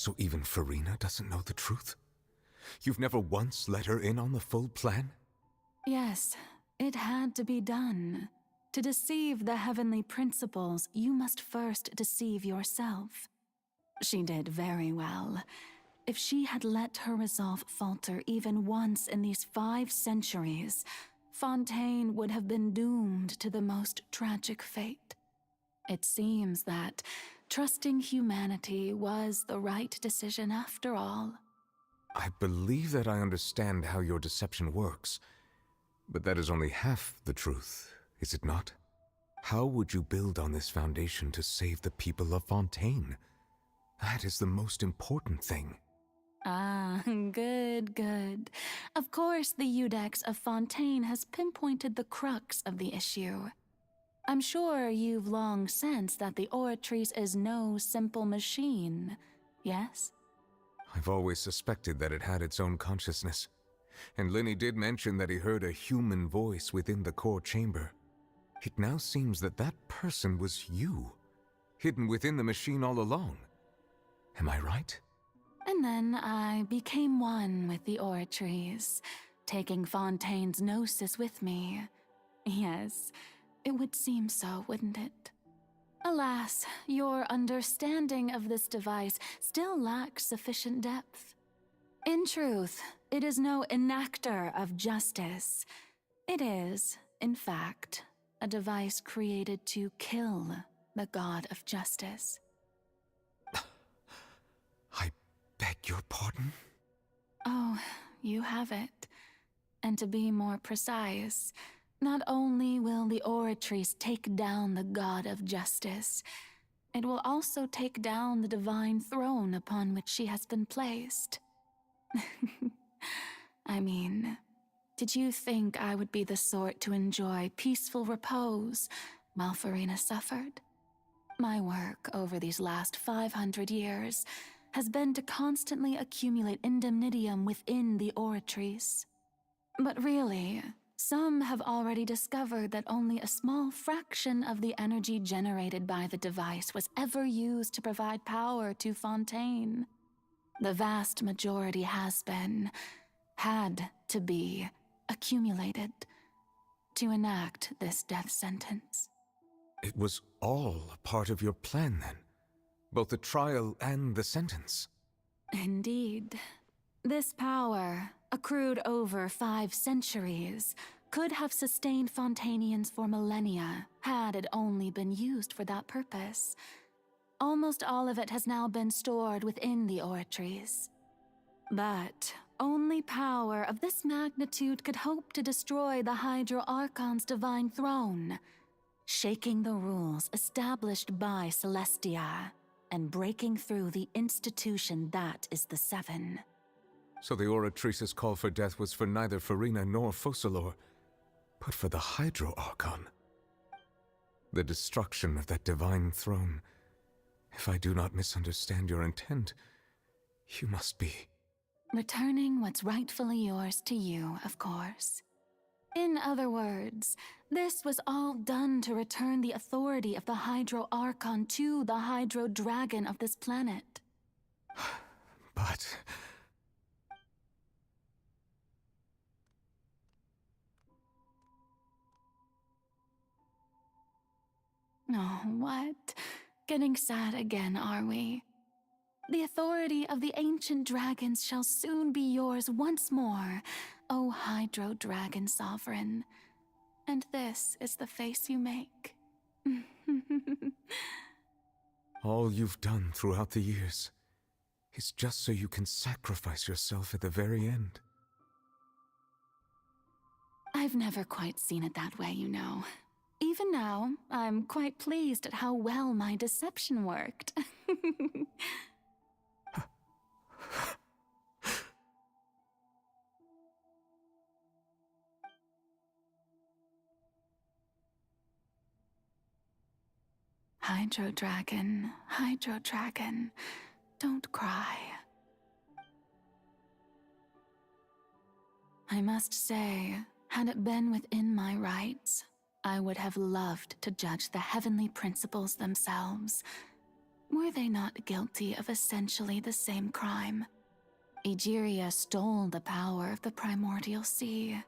So even Farina doesn't know the truth? You've never once let her in on the full plan? Yes, it had to be done. To deceive the heavenly principles, you must first deceive yourself. She did very well. If she had let her resolve falter even once in these 5 centuries, Fontaine would have been doomed to the most tragic fate. It seems that trusting humanity was the right decision after all. I believe that I understand how your deception works, but that is only half the truth, is it not? How would you build on this foundation to save the people of Fontaine? That is the most important thing. Ah, good. Of course, the Iudex of Fontaine has pinpointed the crux of the issue. I'm sure you've long sensed that the Oratrice is no simple machine, yes? I've always suspected that it had its own consciousness, and Linny did mention that he heard a human voice within the core chamber. It now seems that that person was you, hidden within the machine all along. Am I right? And then I became one with the Oratrice, taking Fontaine's gnosis with me. Yes, it would seem so, wouldn't it? Alas, your understanding of this device still lacks sufficient depth. In truth, it is no enactor of justice. It is, in fact, a device created to kill the god of justice. I beg your pardon? Oh, you have it. And to be more precise, not only will the Oratrice take down the god of justice, it will also take down the divine throne upon which she has been placed. I mean, did you think I would be the sort to enjoy peaceful repose while Farina suffered? My work over these last 500 years has been to constantly accumulate indemnitium within the Oratrice. But really, some have already discovered that only a small fraction of the energy generated by the device was ever used to provide power to Fontaine. The vast majority had to be, accumulated to enact this death sentence. It was all a part of your plan, then? Both the trial and the sentence? Indeed. This power, accrued over 5 centuries, could have sustained Fontainians for millennia had it only been used for that purpose. Almost all of it has now been stored within the Oratrice. But only power of this magnitude could hope to destroy the Hydro Archon's divine throne, shaking the rules established by Celestia and breaking through the institution that is the Seven. So the Oratrice's call for death was for neither Farina nor Focalors, but for the Hydro Archon. The destruction of that divine throne. If I do not misunderstand your intent, you must be... Returning what's rightfully yours to you, of course. In other words, this was all done to return the authority of the Hydro Archon to the Hydro Dragon of this planet. But... Oh, what? Getting sad again, are we? The authority of the ancient dragons shall soon be yours once more, O Hydro Dragon Sovereign. And this is the face you make. all you've done throughout the years is just so you can sacrifice yourself at the very end. I've never quite seen it that way, you know. Even now, I'm quite pleased at how well my deception worked. Hydro Dragon, don't cry. I must say, had it been within my rights, I would have loved to judge the heavenly principles themselves. Were they not guilty of essentially the same crime? Egeria stole the power of the primordial sea,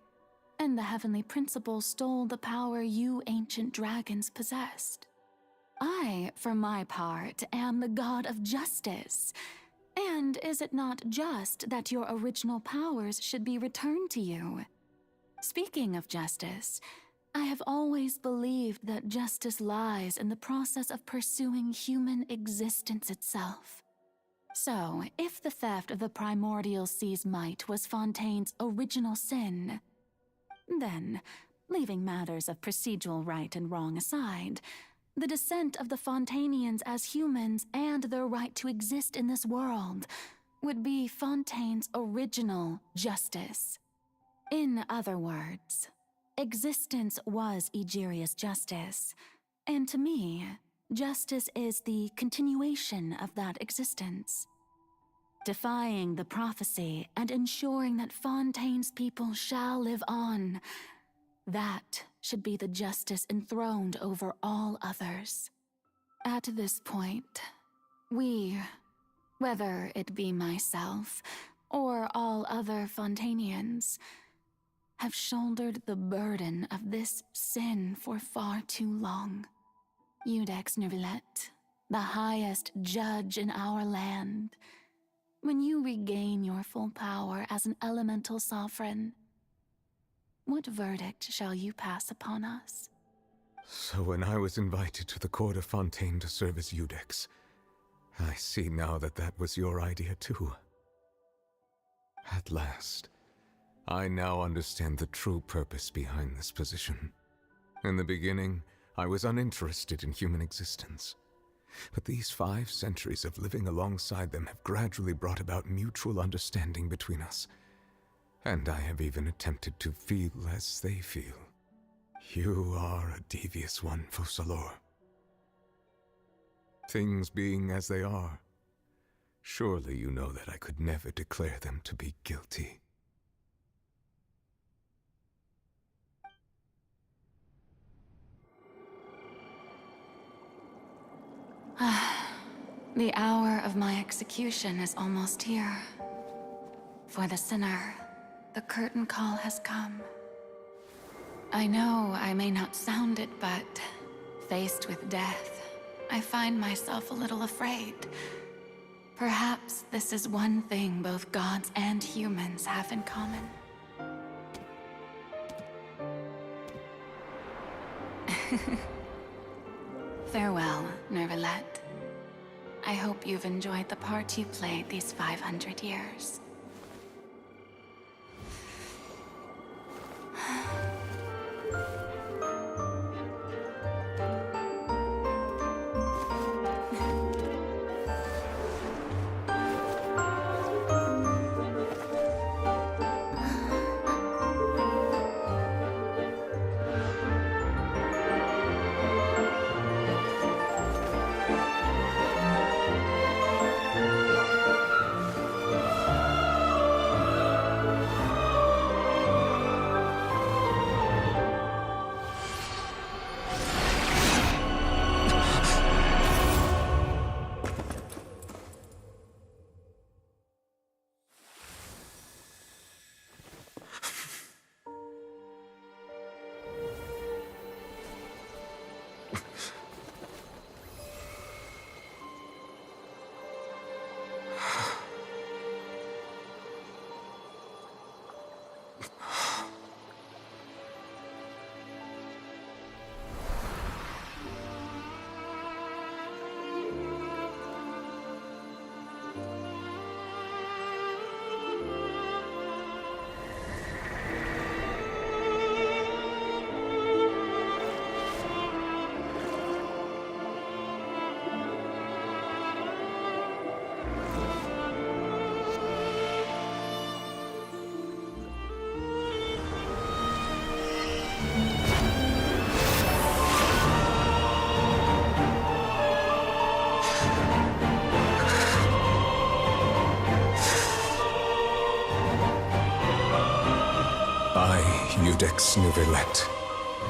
and the heavenly principle stole the power you ancient dragons possessed. I, for my part, am the god of justice. And is it not just that your original powers should be returned to you? Speaking of justice, I have always believed that justice lies in the process of pursuing human existence itself. So, if the theft of the primordial sea's might was Fontaine's original sin, then, leaving matters of procedural right and wrong aside, the descent of the Fontainians as humans and their right to exist in this world would be Fontaine's original justice. In other words, existence was Egeria's justice, and to me, justice is the continuation of that existence. Defying the prophecy and ensuring that Fontaine's people shall live on, that should be the justice enthroned over all others. At this point, we, whether it be myself or all other Fontainians, have shouldered the burden of this sin for far too long. Iudex Neuvillette, the highest judge in our land, when you regain your full power as an elemental sovereign, what verdict shall you pass upon us? So when I was invited to the court of Fontaine to serve as Iudex, I see now that that was your idea too. At last, I now understand the true purpose behind this position. In the beginning, I was uninterested in human existence. But these 5 centuries of living alongside them have gradually brought about mutual understanding between us. And I have even attempted to feel as they feel. You are a devious one, Focalors. Things being as they are, surely you know that I could never declare them to be guilty. The hour of my execution is almost here. For the sinner, the curtain call has come. I know I may not sound it, but faced with death, I find myself a little afraid. Perhaps this is one thing both gods and humans have in common. Farewell, Neuvillette. I hope you've enjoyed the part you played these 500 years. Iudex Neuvillette,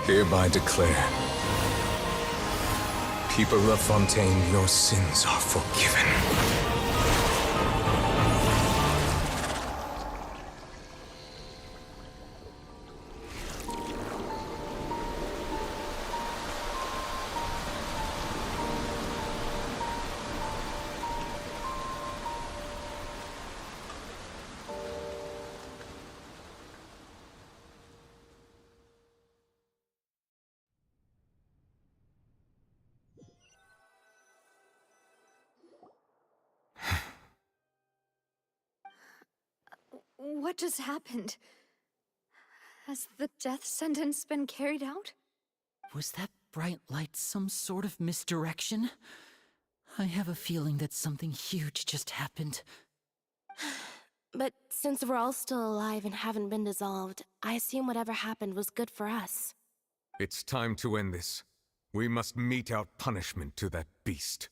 hereby declare People of Fontaine, your sins are forgiven. What just happened? Has the death sentence been carried out? Was that bright light some sort of misdirection? I have a feeling that something huge just happened. But since we're all still alive and haven't been dissolved, I assume whatever happened was good for us. It's time to end this. We must mete out punishment to that beast.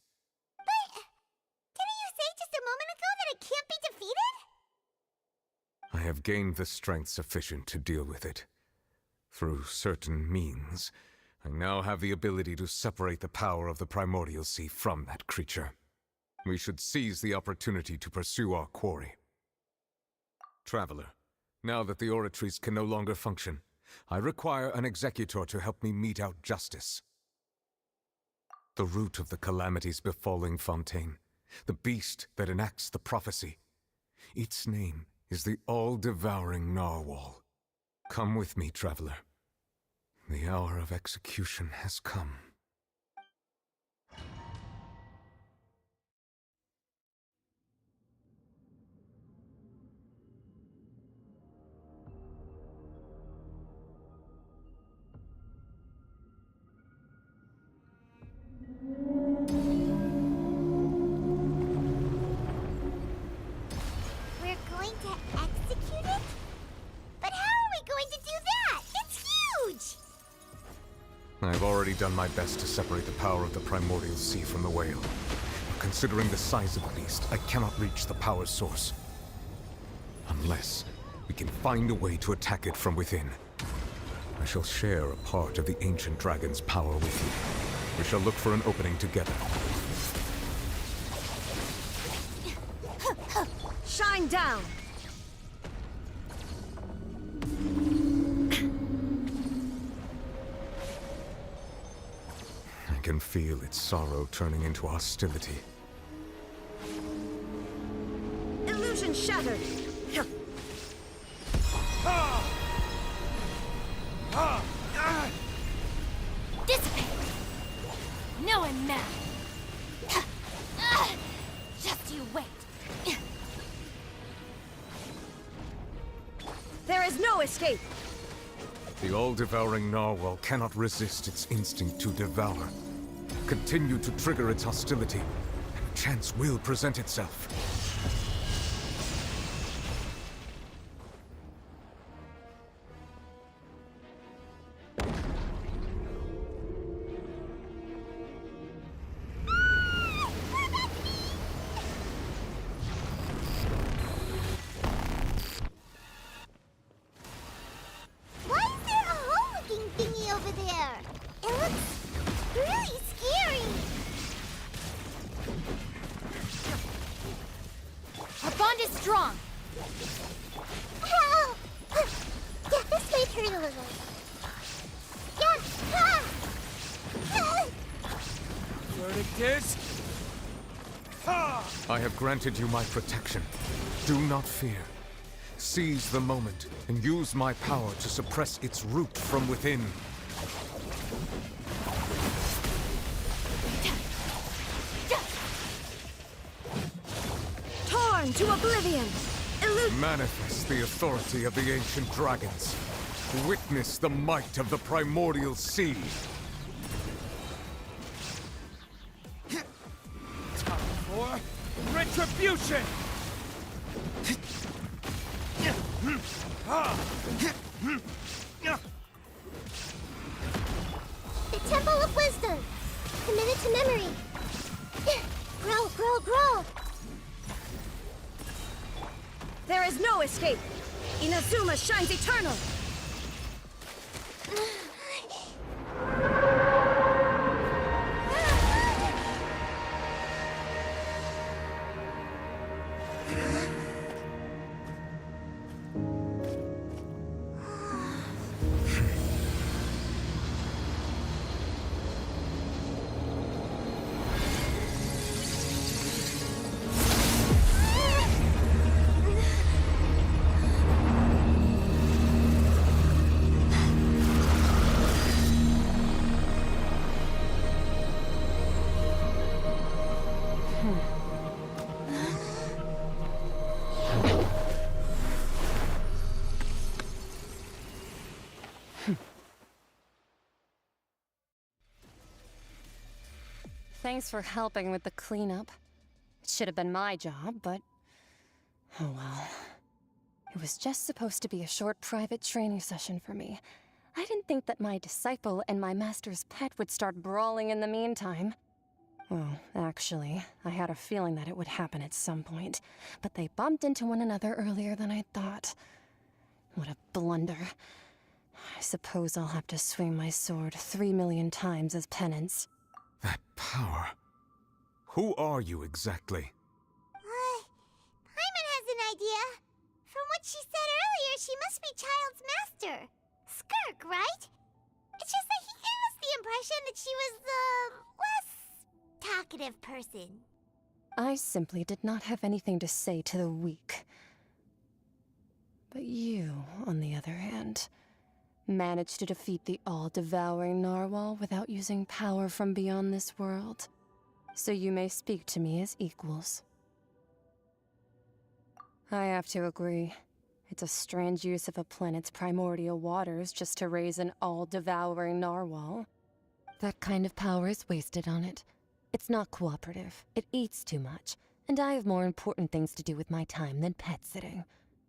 Didn't you say just a moment ago that it can't be defeated? I have gained the strength sufficient to deal with it. Through certain means, I now have the ability to separate the power of the primordial sea from that creature. We should seize the opportunity to pursue our quarry. Traveler, now that the oratories can no longer function, I require an executor to help me mete out justice. The root of the calamities befalling Fontaine, the beast that enacts the prophecy, its name is the All-Devouring Narwahl. Come with me, traveler. The hour of execution has come. I've already done my best to separate the power of the primordial sea from the whale. But considering the size of the beast, I cannot reach the power source. Unless we can find a way to attack it from within. I shall share a part of the ancient dragon's power with you. We shall look for an opening together. Shine down! I can feel its sorrow turning into hostility. Illusion shattered! Dissipate! No one now! Just you wait! There is no escape! The all-devouring narwhal cannot resist its instinct to devour. Continue to trigger its hostility, and a chance will present itself. Why is there a hole-looking thingy over there? It looks really scary. Our bond is strong! Ow! Yeah, this might hurt a little. Yeah! Verdict is... I have granted you my protection. Do not fear. Seize the moment and use my power to suppress its root from within. Torn to oblivion! Manifest the authority of the ancient dragons. Witness the might of the primordial sea. Time for retribution! The Temple of Wisdom. Committed to memory. Grow, grow, grow. There is no escape! Inazuma shines eternal! thanks for helping with the cleanup. It should have been my job, but... oh well. It was just supposed to be a short private training session for me. I didn't think that my disciple and my master's pet would start brawling in the meantime. Well, actually, I had a feeling that it would happen at some point, but they bumped into one another earlier than I thought. What a blunder. I suppose I'll have to swing my sword 3 million times as penance. That power. Who are you exactly? Paimon has an idea. From what she said earlier, she must be Child's master. Skirk, right? It's just that he gave us the impression that she was the less talkative person. I simply did not have anything to say to the weak. But you, on the other hand, managed to defeat the All-Devouring Narwahl without using power from beyond this world. So you may speak to me as equals. I have to agree. It's a strange use of a planet's primordial waters just to raise an all-devouring narwhal. That kind of power is wasted on it. It's not cooperative. It eats too much. And I have more important things to do with my time than pet sitting.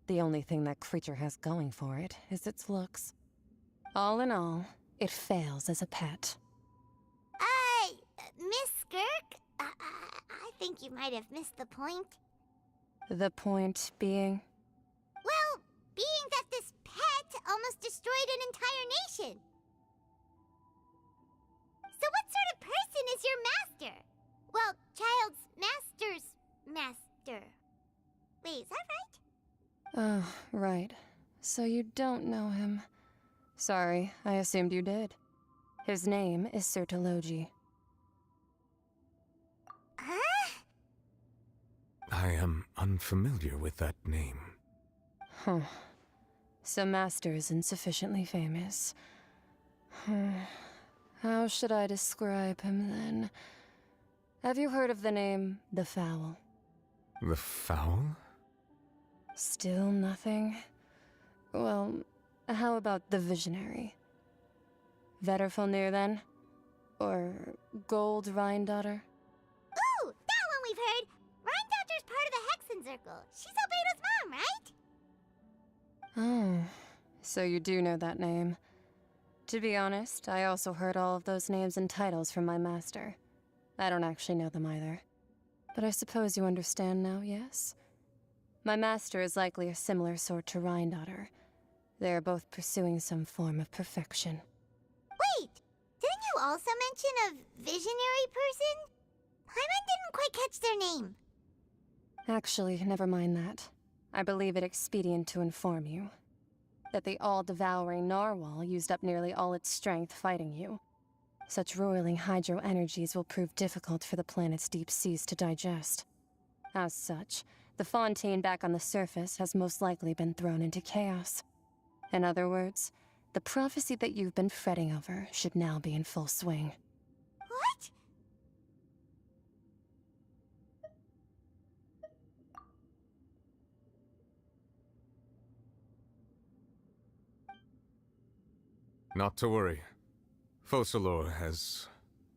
The only thing that creature has going for it is its looks. All in all, it fails as a pet. Miss Skirk? I think you might have missed the point. The point being? Well, being that this pet almost destroyed an entire nation. So what sort of person is your master? Well, Child's master's master. Wait, is that right? Oh, right. So you don't know him. Sorry, I assumed you did. His name is Sertologi. Huh? I am unfamiliar with that name. Huh. So Master isn't sufficiently famous. How should I describe him then? Have you heard of the name The Fowl? The Fowl? Still nothing? Well, how about the Visionary? Vetterfulnir then? Or Gold Rhindaughter? Ooh, that one we've heard. Rhindaughter's part of the Hexen Circle. She's Albedo's mom, right? Oh, so you do know that name. To be honest, I also heard all of those names and titles from my master. I don't actually know them either. But I suppose you understand now, yes? My master is likely a similar sort to Rhindaughter. They are both pursuing some form of perfection. Wait, didn't you also mention a visionary person? Paimon didn't quite catch their name. Actually, never mind that. I believe it expedient to inform you that the all-devouring narwhal used up nearly all its strength fighting you. Such roiling hydro energies will prove difficult for the planet's deep seas to digest. As such, the Fontaine back on the surface has most likely been thrown into chaos. In other words, the prophecy that you've been fretting over should now be in full swing. What? Not to worry. Focalors has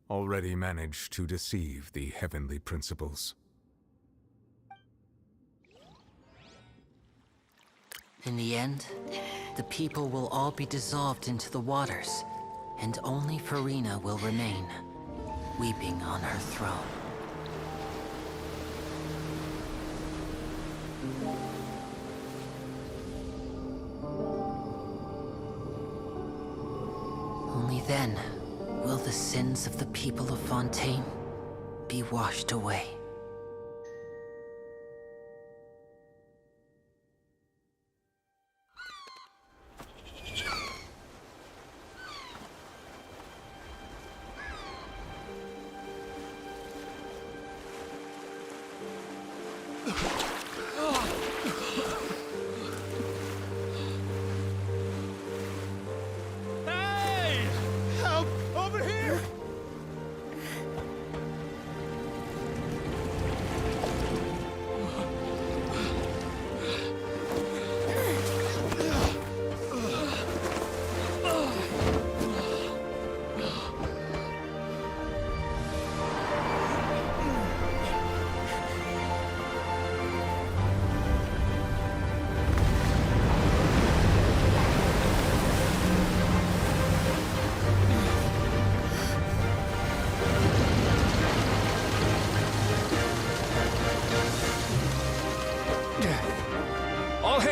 already managed to deceive the heavenly principles. In the end, the people will all be dissolved into the waters, and only Farina will remain, weeping on her throne. Only then will the sins of the people of Fontaine be washed away.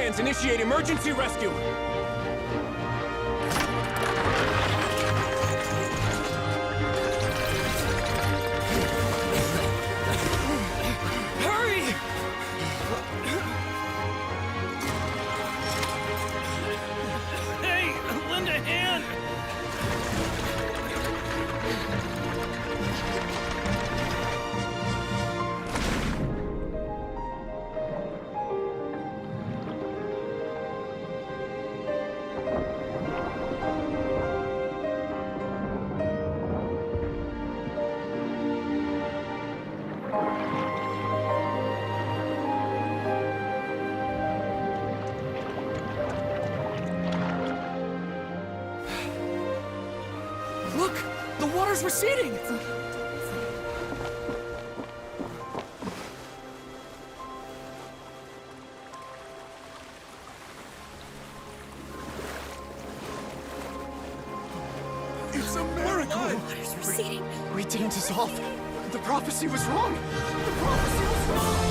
Wildlands initiate emergency rescue! Hurry! Hey, lend a hand! Look! The water's receding! It's a miracle! The water's receding. We didn't dissolve. The prophecy was wrong! The prophecy was wrong!